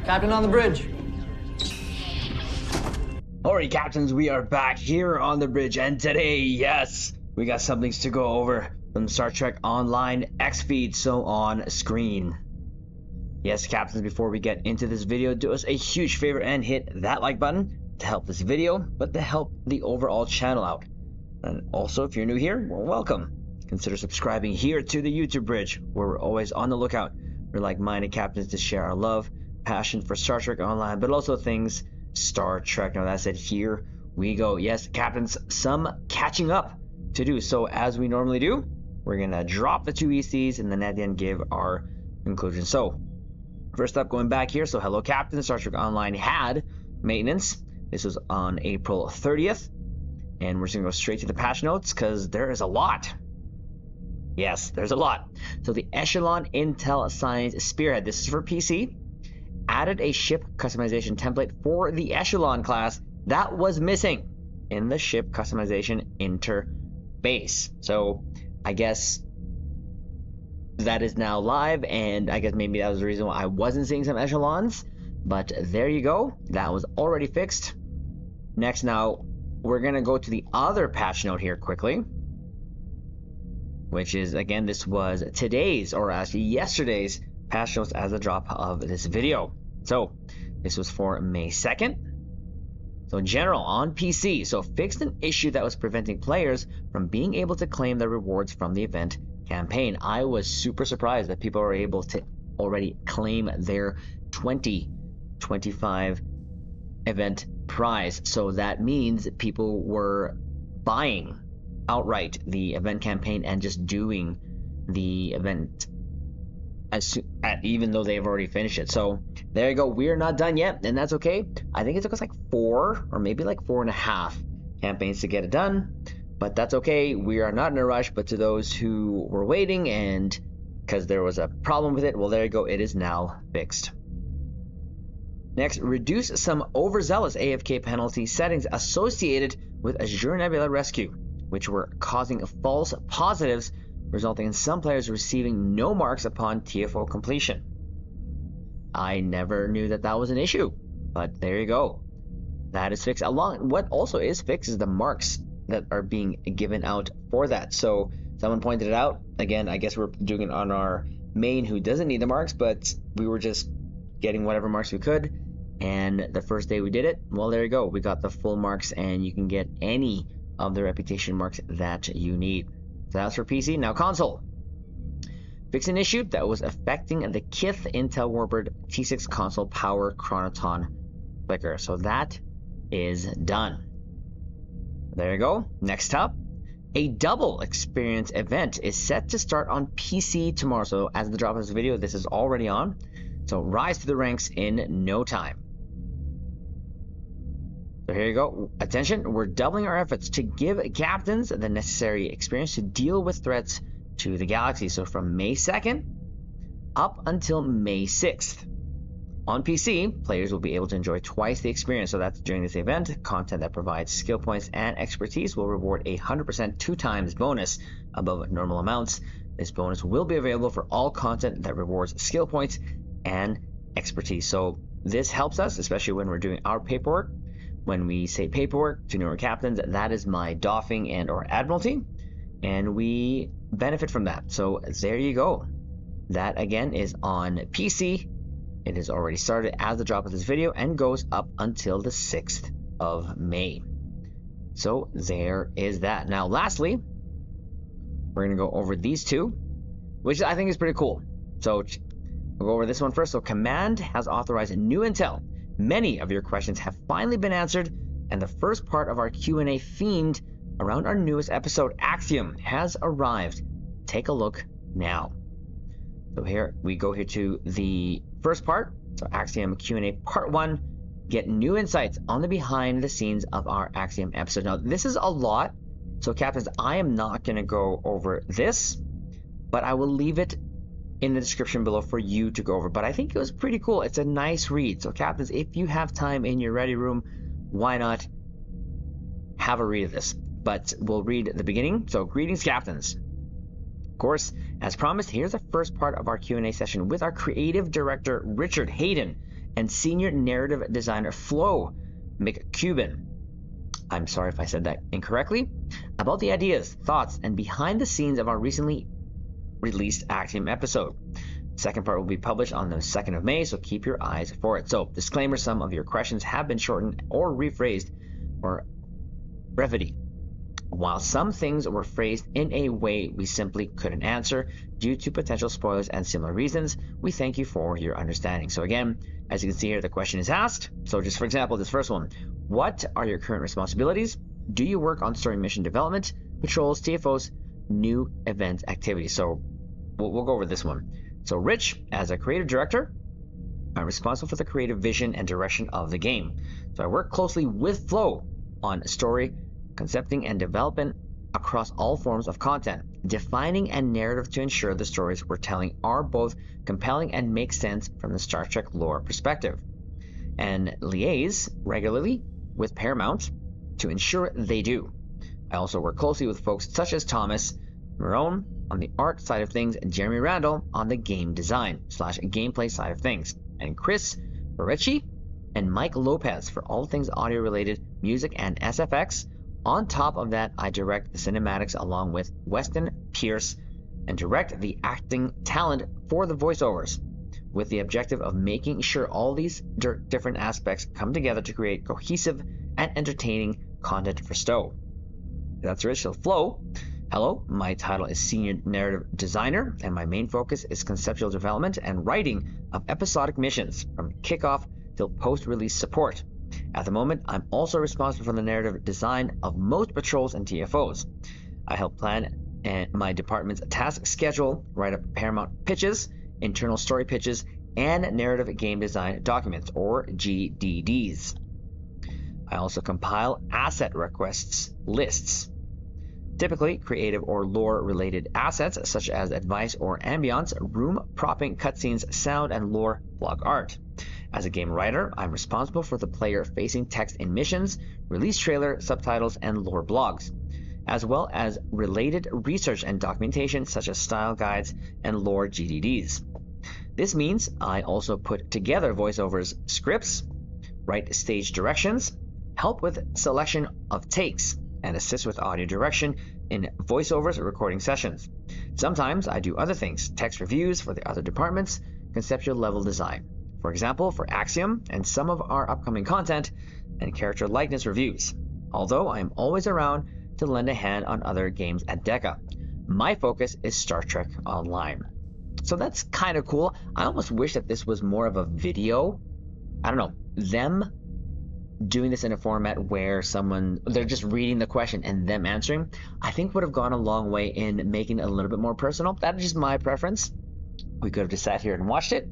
Captain on the bridge. Alright, captains, we are back here on the bridge, and today, yes, we got some things to go over from Star Trek Online X feed, so on screen. Yes, captains, before we get into this video, do us a huge favor and hit that like button to help this video, but to help the overall channel out. And also, if you're new here, well, welcome. Consider subscribing here to the YouTube bridge, where we're always on the lookout for like-minded captains to share our love, passion for Star Trek Online, but also things Star Trek. Now that said, here we go. Yes, captains, some catching up to do. So as we normally do, we're gonna drop the two ECs and then at the end give our conclusion. So first up, going back here, so hello captain, Star Trek Online had maintenance. This was on April 30th, and we're just gonna go straight to the patch notes because there is a lot. Yes, there's a lot. So the Echelon Intel Science Spearhead, this is for PC, added a ship customization template for the Echelon class that was missing in the ship customization interface. So I guess that is now live, and I guess maybe that was the reason why I wasn't seeing some Echelons, but there you go. That was already fixed. Next, now we're gonna go to the other patch note here quickly, which is, again, this was today's, or actually yesterday's, patch notes as a drop of this video. So this was for May 2nd. So general on PC, so fixed an issue that was preventing players from being able to claim the rewards from the event campaign. I was super surprised that people were able to already claim their 2025 event prize. So that means people were buying outright the event campaign and just doing the event even though they've already finished it. So there you go. We are not done yet, and that's okay. I think it took us like 4 or maybe like 4.5 campaigns to get it done, but that's okay. We are not in a rush. But to those who were waiting and because there was a problem with it, well, there you go. It is now fixed. Next, reduce some overzealous AFK penalty settings associated with Azure Nebula Rescue, which were causing false positives, resulting in some players receiving no marks upon TFO completion. I never knew that that was an issue, but there you go. That is fixed. Along, what also is fixed is the marks that are being given out for that. So someone pointed it out. Again, I guess we're doing it on our main who doesn't need the marks, but we were just getting whatever marks we could. And the first day we did it, well, there you go. We got the full marks, and you can get any of the reputation marks that you need. So that's for PC. Now console. Fix an issue that was affecting the Kith Intel Warbird T6 console power chronoton flicker. So that is done. There you go. Next up, a double experience event is set to start on PC tomorrow. So as the drop of this video, this is already on. So rise to the ranks in no time. So here you go. Attention, we're doubling our efforts to give captains the necessary experience to deal with threats to the galaxy. So from May 2nd up until May 6th. On PC, players will be able to enjoy twice the experience. So that's during this event. Content that provides skill points and expertise will reward a 100% 2 times bonus above normal amounts. This bonus will be available for all content that rewards skill points and expertise. So this helps us, especially when we're doing our paperwork. When we say paperwork to newer captains, that is my doffing and or admiralty, and we benefit from that. So there you go. That again is on PC. It has already started as the drop of this video and goes up until the 6th of May. So there is that. Now lastly, we're going to go over these two, which I think is pretty cool. So we'll go over this one first. So Command has authorized new intel. Many of your questions have finally been answered, and the first part of our Q&A themed around our newest episode, Axiom, has arrived. Take a look now. So here we go here to the first part. So Axiom Q&A part 1. Get new insights on the behind the scenes of our Axiom episode. Now this is a lot, so captains, I am not going to go over this, but I will leave it in the description below for you to go over. But I think it was pretty cool. It's a nice read. So captains, if you have time in your ready room, why not have a read of this? But we'll read the beginning. So greetings, captains. Of course, as promised, here's the first part of our Q&A session with our creative director, Richard Hayden, and Senior Narrative Designer Flo McCubbin. I'm sorry if I said that incorrectly, about the ideas, thoughts, and behind the scenes of our recently released Axiom episode. The second part will be published on the 2nd of May, so keep your eyes for it. So, disclaimer, some of your questions have been shortened or rephrased for brevity. While some things were phrased in a way we simply couldn't answer due to potential spoilers and similar reasons, we thank you for your understanding. So again, as you can see here, the question is asked. So just for example, this first one, what are your current responsibilities? Do you work on story mission development, patrols, TFOs, new event activities? So we'll go over this one. So Rich, as a creative director, I'm responsible for the creative vision and direction of the game. So I work closely with Flo on story, concepting and development across all forms of content, defining a narrative to ensure the stories we're telling are both compelling and make sense from the Star Trek lore perspective, and liaise regularly with Paramount to ensure they do. I also work closely with folks such as Thomas Marone on the art side of things and Jeremy Randall on the game design / gameplay side of things, and Chris Barrecci and Mike Lopez for all things audio related, music and SFX. On top of that, I direct the cinematics along with Weston Pierce and direct the acting talent for the voiceovers, with the objective of making sure all these different aspects come together to create cohesive and entertaining content for Stowe. That's Rich. So Flo, hello, my title is Senior Narrative Designer, and my main focus is conceptual development and writing of episodic missions from kickoff till post-release support. At the moment, I'm also responsible for the narrative design of most patrols and TFOs. I help plan my department's task schedule, write up Paramount pitches, internal story pitches, and narrative game design documents, or GDDs. I also compile asset requests lists, typically creative or lore-related assets such as advice or ambience, room propping, cutscenes, sound, and lore blog art. As a game writer, I'm responsible for the player-facing text in missions, release trailer, subtitles, and lore blogs, as well as related research and documentation such as style guides and lore GDDs. This means I also put together voiceovers, scripts, write stage directions, help with selection of takes, and assist with audio direction in voiceovers or recording sessions. Sometimes I do other things, text reviews for the other departments, conceptual level design. For example, for Axiom and some of our upcoming content and character likeness reviews, although I'm always around to lend a hand on other games at DECA. My focus is Star Trek Online. So that's kind of cool. I almost wish that this was more of a video. I don't know, them doing this in a format where they're just reading the question and them answering, I think would have gone a long way in making it a little bit more personal. That's just my preference. We could have just sat here and watched it,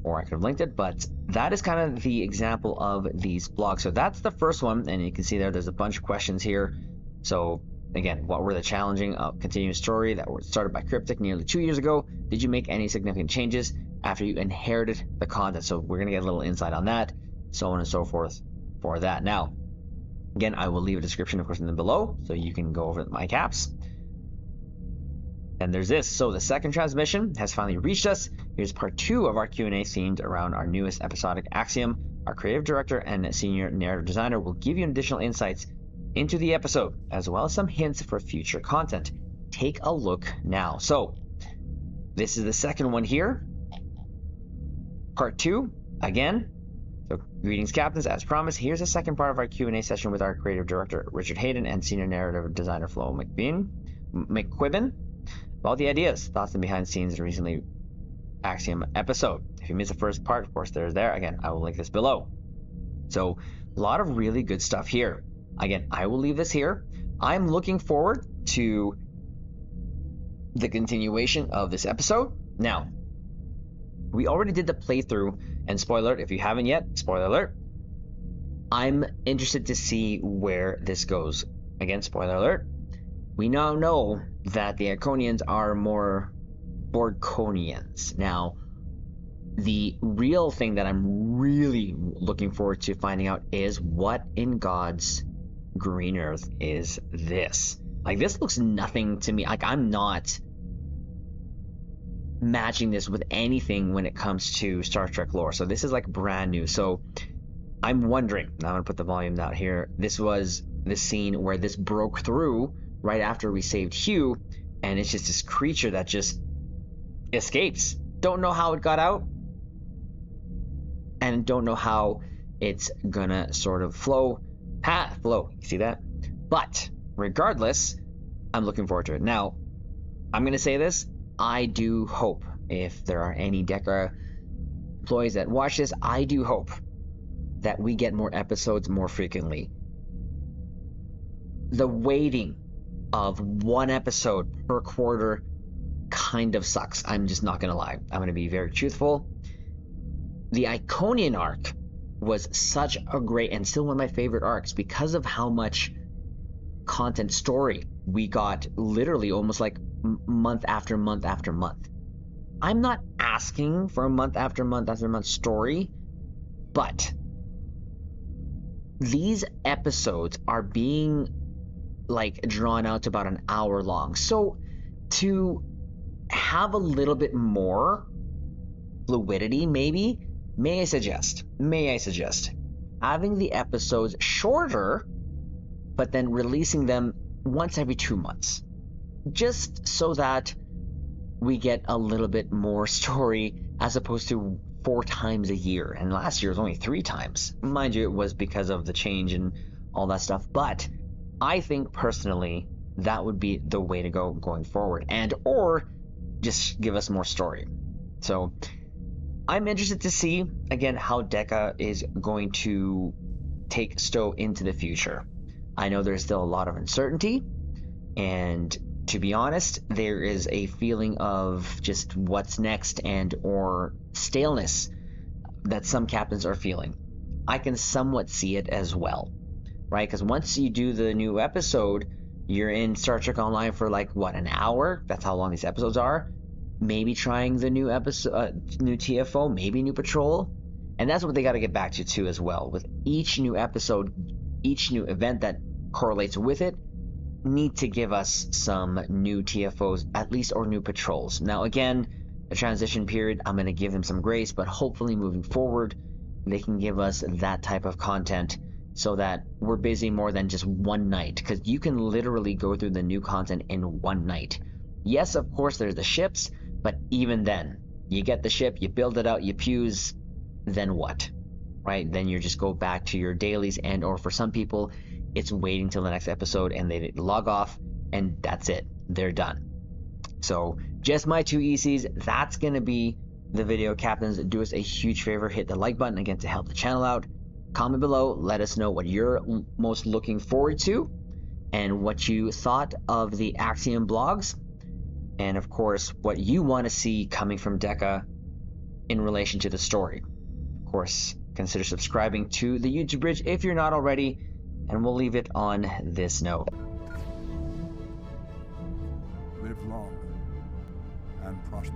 or I could have linked it, but that is kind of the example of these blogs. So that's the first one, and you can see there's a bunch of questions here. So again, what were the challenging continuing story that was started by Cryptic nearly 2 years ago? Did you make any significant changes after you inherited the content? So we're going to get a little insight on that, so on and so forth for that. Now, again, I will leave a description, of course, in the below, so you can go over my caps. And there's this. So the second transmission has finally reached us. Here's part 2 of our Q&A themed around our newest episodic Axiom. Our creative director and senior narrative designer will give you additional insights into the episode, as well as some hints for future content. Take a look now. So this is the second one here. Part 2, again. So greetings, captains. As promised, here's the second part of our Q&A session with our creative director, Richard Hayden, and senior narrative designer, Flo McCubbin, about the ideas, thoughts, and behind the scenes of the recently Axiom episode. If you missed the first part, of course, there's there. Again, I will link this below. So a lot of really good stuff here. Again, I will leave this here. I'm looking forward to the continuation of this episode. Now, we already did the playthrough, and spoiler alert, if you haven't yet, spoiler alert, I'm interested to see where this goes. Again, spoiler alert, we now know that the Iconians are more Borgonians. Now, the real thing that I'm really looking forward to finding out is what in God's green earth is this? Like, this looks nothing to me. Like, I'm not matching this with anything when it comes to Star Trek lore. So this is like brand new. So I'm wondering, I'm going to put the volume down here. This was the scene where this broke through right after we saved Hugh, and it's just this creature that just escapes. Don't know how it got out, and don't know how it's gonna sort of flow. You see that? But regardless, I'm looking forward to it. Now, I'm gonna say this. I do hope, if there are any DECA employees that watch this, I do hope that we get more episodes more frequently. The waiting of one episode per quarter kind of sucks. I'm just not gonna lie. I'm gonna be very truthful. The Iconian arc was such a great, and still one of my favorite arcs, because of how much content story we got, literally almost like month after month after month. I'm not asking for a month after month after month story, but these episodes are being like drawn out to about an hour long. So to have a little bit more fluidity, maybe, may I suggest having the episodes shorter, but then releasing them once every 2 months, just so that we get a little bit more story as opposed to 4 times a year. And last year was only 3 times. Mind you, it was because of the change and all that stuff. But I think personally that would be the way to go going forward, and or just give us more story. So I'm interested to see, again, how DECA is going to take Stowe into the future. I know there's still a lot of uncertainty, and to be honest, there is a feeling of just what's next and or staleness that some captains are feeling. I can somewhat see it as well, right? Because once you do the new episode, you're in Star Trek Online for like, what, an hour? That's how long these episodes are. Maybe trying the new episode, new TFO, maybe new patrol. And that's what they got to get back to too as well. With each new episode, each new event that correlates with it, need to give us some new TFOs at least, or new patrols. Now again, the transition period, I'm going to give them some grace, but hopefully moving forward they can give us that type of content so that we're busy more than just one night, because you can literally go through the new content in one night. Yes, of course there's the ships, but even then, you get the ship, you build it out, you fuse, then what? Right? Then you just go back to your dailies, and or for some people it's waiting till the next episode and they log off and that's it, they're done. So just my 2 ECs. That's gonna be the video, captains. Do us a huge favor, hit the like button again to help the channel out. Comment below, let us know what you're most looking forward to and what you thought of the Axiom blogs, and of course what you want to see coming from DECA in relation to the story. Of course, consider subscribing to the YouTube Bridge if you're not already, and we'll leave it on this note. Live long and prosper.